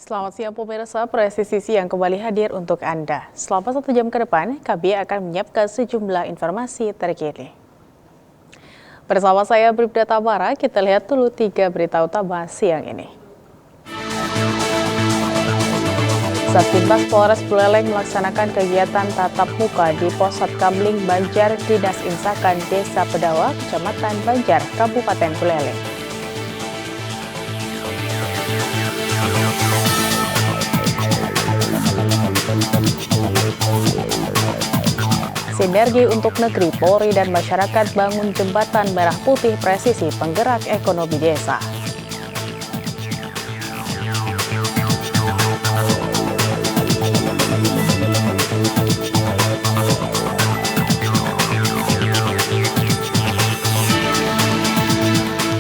Selamat siang pemirsa, Presisi Siang kembali hadir untuk Anda. Selama 1 jam ke depan, kami akan menyiapkan sejumlah informasi terkini. Bersama saya Bribda Tabara, kita lihat dulu 3 berita utama siang ini. Satlantas Polres Buleleng melaksanakan kegiatan tatap muka di Pos Satkamling Banjar Dinas Insakan Desa Pedawa, Kecamatan Banjar, Kabupaten Buleleng. Sinergi untuk negeri, Polri dan masyarakat bangun jembatan merah putih presisi penggerak ekonomi desa.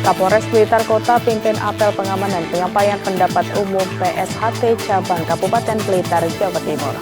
Kapolres Blitar Kota pimpin apel pengamanan penyampaian pendapat umum PSHT Cabang Kabupaten Blitar, Jawa Timur.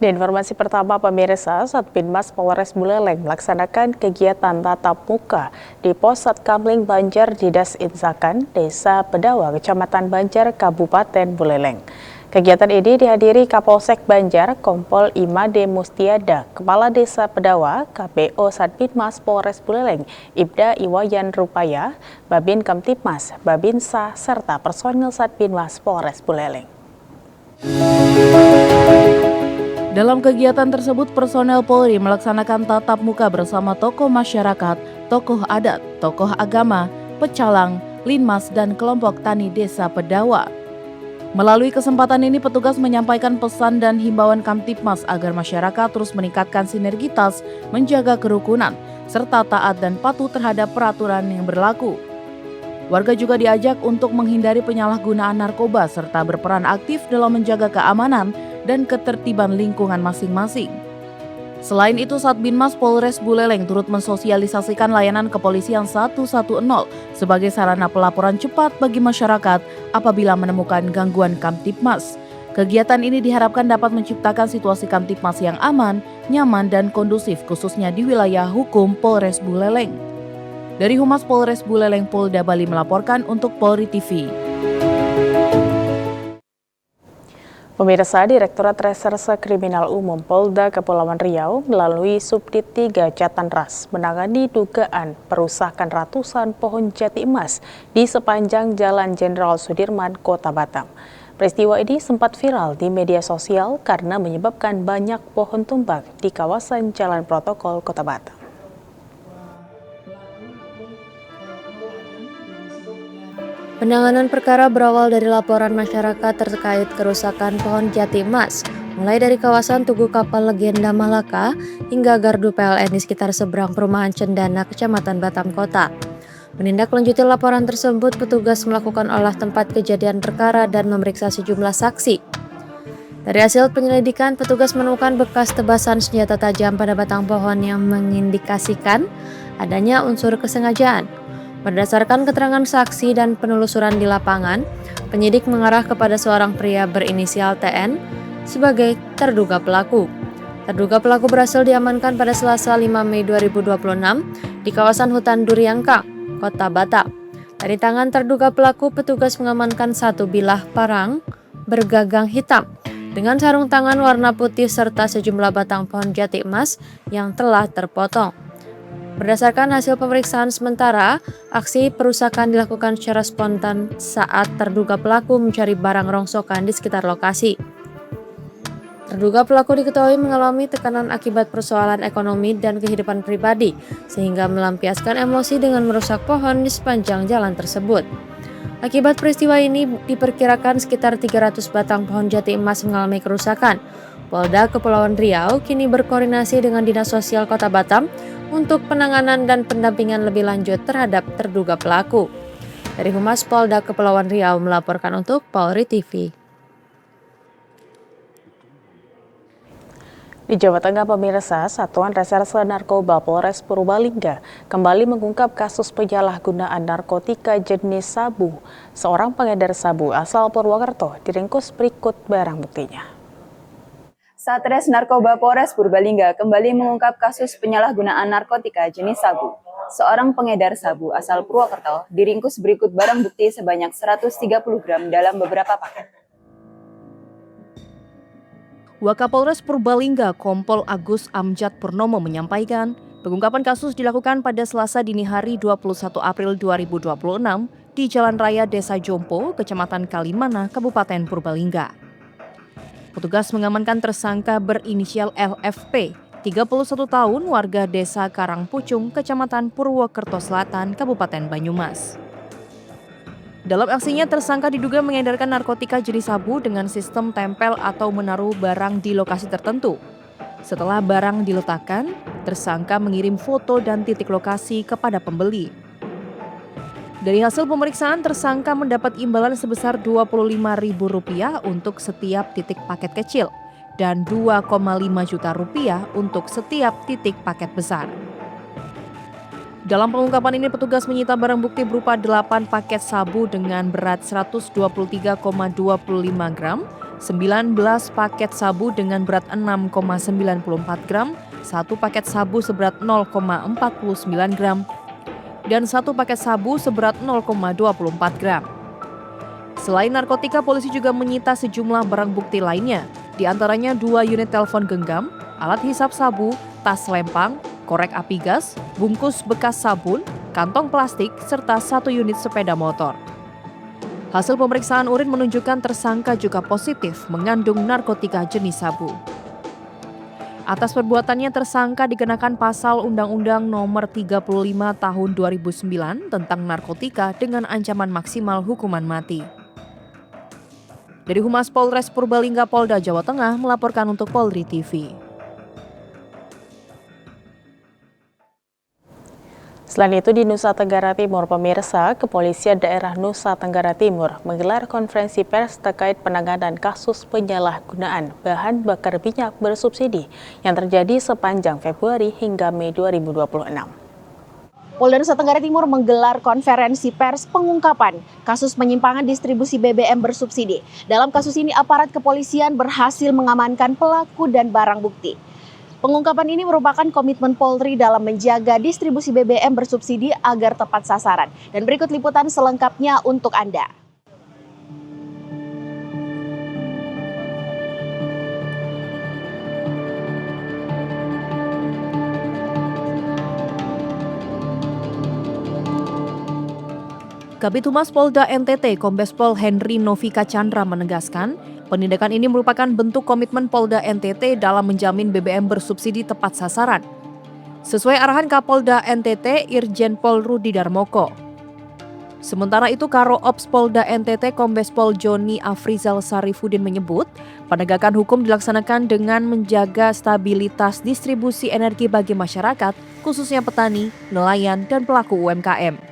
Di informasi pertama pemirsa, Satbinmas Polres Buleleng melaksanakan kegiatan tatap muka di Pos Satkamling Banjar Dinas Insakan, Desa Pedawa, Kecamatan Banjar, Kabupaten Buleleng. Kegiatan ini dihadiri Kapolsek Banjar, Kompol Imade Mustiada, Kepala Desa Pedawa, KPO Satbinmas Polres Buleleng, Ibda Iwayan Rupaya, Babin Kamtipmas, Babinsa, serta personil Satbinmas Polres Buleleng. Dalam kegiatan tersebut, personel Polri melaksanakan tatap muka bersama tokoh masyarakat, tokoh adat, tokoh agama, pecalang, linmas, dan kelompok tani Desa Pedawa. Melalui kesempatan ini, petugas menyampaikan pesan dan himbauan Kamtipmas agar masyarakat terus meningkatkan sinergitas, menjaga kerukunan, serta taat dan patuh terhadap peraturan yang berlaku. Warga juga diajak untuk menghindari penyalahgunaan narkoba serta berperan aktif dalam menjaga keamanan dan ketertiban lingkungan masing-masing. Selain itu, Satbinmas Polres Buleleng turut mensosialisasikan layanan kepolisian 110 sebagai sarana pelaporan cepat bagi masyarakat apabila menemukan gangguan Kamtipmas. Kegiatan ini diharapkan dapat menciptakan situasi Kamtipmas yang aman, nyaman, dan kondusif khususnya di wilayah hukum Polres Buleleng. Dari Humas Polres Buleleng, Polda Bali melaporkan untuk Polri TV. Pemirsa, Direktorat Reserse Kriminal Umum Polda Kepulauan Riau melalui Subdit 3 Jatanras menangani dugaan perusakan ratusan pohon jati emas di sepanjang Jalan Jenderal Sudirman, Kota Batam. Peristiwa ini sempat viral di media sosial karena menyebabkan banyak pohon tumbang di kawasan Jalan Protokol Kota Batam. Penanganan perkara berawal dari laporan masyarakat terkait kerusakan pohon jati emas, mulai dari kawasan Tugu Kapal Legenda Malaka hingga gardu PLN di sekitar seberang perumahan Cendana, Kecamatan Batam Kota. Menindaklanjuti laporan tersebut, petugas melakukan olah tempat kejadian perkara dan memeriksa sejumlah saksi. Dari hasil penyelidikan, petugas menemukan bekas tebasan senjata tajam pada batang pohon yang mengindikasikan adanya unsur kesengajaan. Berdasarkan keterangan saksi dan penelusuran di lapangan, penyidik mengarah kepada seorang pria berinisial TN sebagai terduga pelaku. Terduga pelaku berhasil diamankan pada Selasa 5 Mei 2026 di kawasan hutan Duriangkang, Kota Batam. Dari tangan terduga pelaku, petugas mengamankan 1 bilah parang bergagang hitam dengan sarung tangan warna putih serta sejumlah batang pohon jati emas yang telah terpotong. Berdasarkan hasil pemeriksaan sementara, aksi perusakan dilakukan secara spontan saat terduga pelaku mencari barang rongsokan di sekitar lokasi. Terduga pelaku diketahui mengalami tekanan akibat persoalan ekonomi dan kehidupan pribadi, sehingga melampiaskan emosi dengan merusak pohon di sepanjang jalan tersebut. Akibat peristiwa ini, diperkirakan sekitar 300 batang pohon jati emas mengalami kerusakan. Polda Kepulauan Riau kini berkoordinasi dengan Dinas Sosial Kota Batam untuk penanganan dan pendampingan lebih lanjut terhadap terduga pelaku. Dari Humas Polda Kepulauan Riau melaporkan untuk Polri TV. Di Jawa Tengah, pemirsa, Satuan Reserse Narkoba Polres Purbalingga kembali mengungkap kasus penyalahgunaan narkotika jenis sabu. Seorang pengedar sabu asal Purwokerto diringkus berikut barang buktinya. Satres Narkoba Polres Purbalingga kembali mengungkap kasus penyalahgunaan narkotika jenis sabu. Seorang pengedar sabu asal Purwokerto diringkus berikut barang bukti sebanyak 130 gram dalam beberapa paket. Wakapolres Purbalingga Kompol Agus Amjad Purnomo menyampaikan, pengungkapan kasus dilakukan pada Selasa dini hari 21 April 2026 di Jalan Raya Desa Jompo, Kecamatan Kalimana, Kabupaten Purbalingga. Petugas mengamankan tersangka berinisial LFP, 31 tahun, warga Desa Karangpucung, Kecamatan Purwokerto Selatan, Kabupaten Banyumas. Dalam aksinya, tersangka diduga mengedarkan narkotika jenis sabu dengan sistem tempel atau menaruh barang di lokasi tertentu. Setelah barang diletakkan, tersangka mengirim foto dan titik lokasi kepada pembeli. Dari hasil pemeriksaan, tersangka mendapat imbalan sebesar Rp25.000 untuk setiap titik paket kecil dan Rp2,5 juta untuk setiap titik paket besar. Dalam pengungkapan ini, petugas menyita barang bukti berupa 8 paket sabu dengan berat 123,25 gram, 19 paket sabu dengan berat 6,94 gram, 1 paket sabu seberat 0,49 gram, dan 1 paket sabu seberat 0,24 gram. Selain narkotika, polisi juga menyita sejumlah barang bukti lainnya, di antaranya 2 unit telepon genggam, alat hisap sabu, tas lempang, korek api gas, bungkus bekas sabun, kantong plastik, serta 1 unit sepeda motor. Hasil pemeriksaan urin menunjukkan tersangka juga positif mengandung narkotika jenis sabu. Atas perbuatannya, tersangka dikenakan pasal Undang-Undang Nomor 35 Tahun 2009 tentang narkotika dengan ancaman maksimal hukuman mati. Dari Humas Polres Purbalingga Polda Jawa Tengah melaporkan untuk Polri TV. Selain itu, di Nusa Tenggara Timur, pemirsa, Kepolisian Daerah Nusa Tenggara Timur menggelar konferensi pers terkait penanganan kasus penyalahgunaan bahan bakar minyak bersubsidi yang terjadi sepanjang Februari hingga Mei 2026. Polda Nusa Tenggara Timur menggelar konferensi pers pengungkapan kasus penyimpangan distribusi BBM bersubsidi. Dalam kasus ini, aparat kepolisian berhasil mengamankan pelaku dan barang bukti. Pengungkapan ini merupakan komitmen Polri dalam menjaga distribusi BBM bersubsidi agar tepat sasaran. Dan berikut liputan selengkapnya untuk Anda. Kabid Humas Polda NTT Kombes Pol Henry Novika Chandra menegaskan, penindakan ini merupakan bentuk komitmen Polda NTT dalam menjamin BBM bersubsidi tepat sasaran. Sesuai arahan Kapolda NTT Irjen Pol Rudi Darmoko. Sementara itu, Karo Ops Polda NTT Kombes Pol Joni Afrizal Sarifudin menyebut, penegakan hukum dilaksanakan dengan menjaga stabilitas distribusi energi bagi masyarakat, khususnya petani, nelayan, dan pelaku UMKM.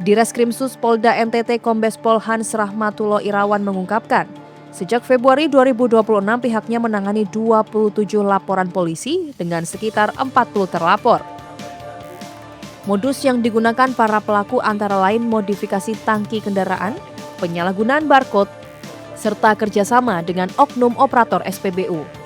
Di Reskrimsus Polda NTT Kombes Pol Hans Rahmatullah Irawan mengungkapkan, sejak Februari 2026 pihaknya menangani 27 laporan polisi dengan sekitar 40 terlapor. Modus yang digunakan para pelaku antara lain modifikasi tangki kendaraan, penyalahgunaan barcode, serta kerjasama dengan oknum operator SPBU.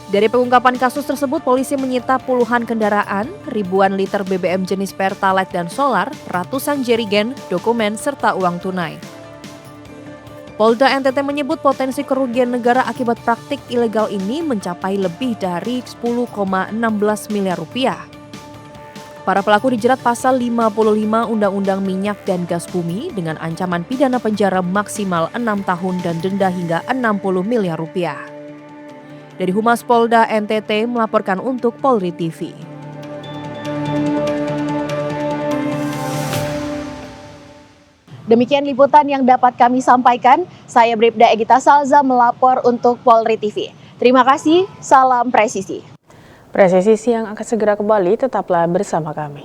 Dari pengungkapan kasus tersebut, polisi menyita puluhan kendaraan, ribuan liter BBM jenis Pertalite dan Solar, ratusan jerigen, dokumen, serta uang tunai. Polda NTT menyebut potensi kerugian negara akibat praktik ilegal ini mencapai lebih dari 10,16 miliar rupiah. Para pelaku dijerat pasal 55 Undang-Undang Minyak dan Gas Bumi dengan ancaman pidana penjara maksimal 6 tahun dan denda hingga 60 miliar rupiah. Dari Humas Polda NTT melaporkan untuk Polri TV. Demikian liputan yang dapat kami sampaikan. Saya Bribda Egita Salza melapor untuk Polri TV. Terima kasih, salam presisi. Presisi siang akan segera kembali, tetaplah bersama kami.